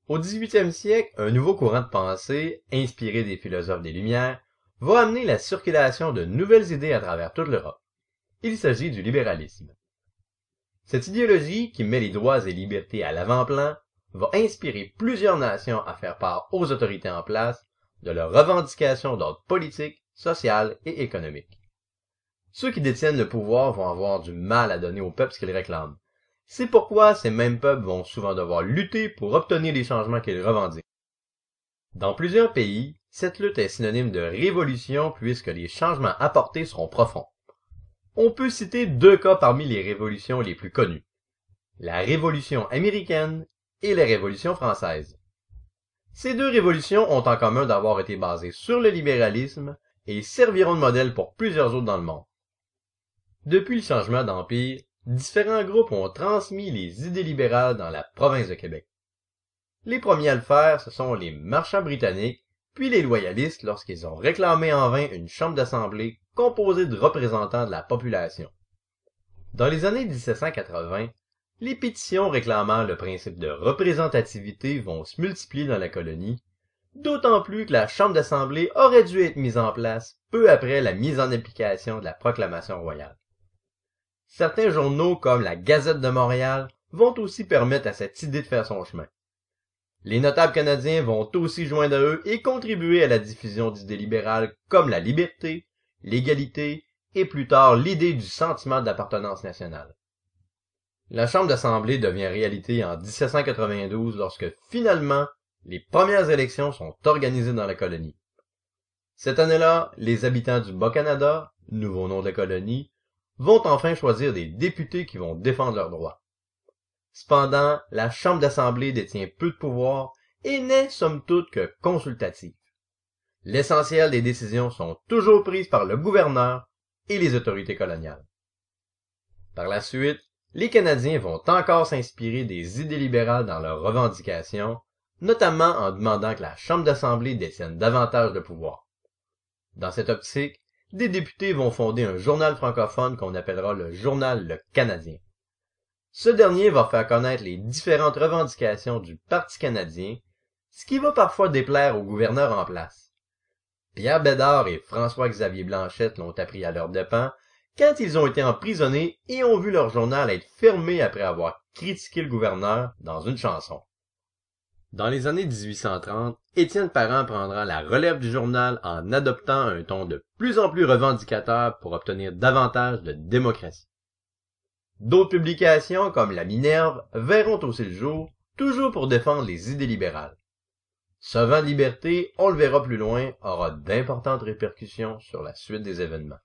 Au 18e siècle, un nouveau courant de pensée, inspiré des philosophes des Lumières, va amener la circulation de nouvelles idées à travers toute l'Europe. Il s'agit du libéralisme. Cette idéologie, qui met les droits et libertés à l'avant-plan, va inspirer plusieurs nations à faire part aux autorités en place de leurs revendications d'ordre politique, social et économique. Ceux qui détiennent le pouvoir vont avoir du mal à donner au peuple ce qu'ils réclament. C'est pourquoi ces mêmes peuples vont souvent devoir lutter pour obtenir les changements qu'ils revendiquent. Dans plusieurs pays, cette lutte est synonyme de révolution puisque les changements apportés seront profonds. On peut citer deux cas parmi les révolutions les plus connues. La Révolution américaine et la Révolution française. Ces deux révolutions ont en commun d'avoir été basées sur le libéralisme et serviront de modèle pour plusieurs autres dans le monde. Depuis le changement d'empire, différents groupes ont transmis les idées libérales dans la province de Québec. Les premiers à le faire, ce sont les marchands britanniques, puis les loyalistes lorsqu'ils ont réclamé en vain une chambre d'assemblée composée de représentants de la population. Dans les années 1780, les pétitions réclamant le principe de représentativité vont se multiplier dans la colonie, d'autant plus que la chambre d'assemblée aurait dû être mise en place peu après la mise en application de la proclamation royale. Certains journaux comme la Gazette de Montréal vont aussi permettre à cette idée de faire son chemin. Les notables canadiens vont aussi joindre à eux et contribuer à la diffusion d'idées libérales comme la liberté, l'égalité et plus tard l'idée du sentiment d'appartenance nationale. La Chambre d'Assemblée devient réalité en 1792 lorsque finalement les premières élections sont organisées dans la colonie. Cette année-là, les habitants du Bas-Canada, nouveau nom de la colonie, vont enfin choisir des députés qui vont défendre leurs droits. Cependant, la Chambre d'Assemblée détient peu de pouvoir et n'est somme toute que consultative. L'essentiel des décisions sont toujours prises par le gouverneur et les autorités coloniales. Par la suite, les Canadiens vont encore s'inspirer des idées libérales dans leurs revendications, notamment en demandant que la Chambre d'Assemblée détienne davantage de pouvoir. Dans cette optique, des députés vont fonder un journal francophone qu'on appellera le Journal Le Canadien. Ce dernier va faire connaître les différentes revendications du Parti canadien, ce qui va parfois déplaire au gouverneur en place. Pierre Bédard et François-Xavier Blanchette l'ont appris à leurs dépens quand ils ont été emprisonnés et ont vu leur journal être fermé après avoir critiqué le gouverneur dans une chanson. Dans les années 1830, Étienne Parent prendra la relève du journal en adoptant un ton de plus en plus revendicateur pour obtenir davantage de démocratie. D'autres publications, comme la Minerve, verront aussi le jour, toujours pour défendre les idées libérales. Ce vent de liberté, on le verra plus loin, aura d'importantes répercussions sur la suite des événements.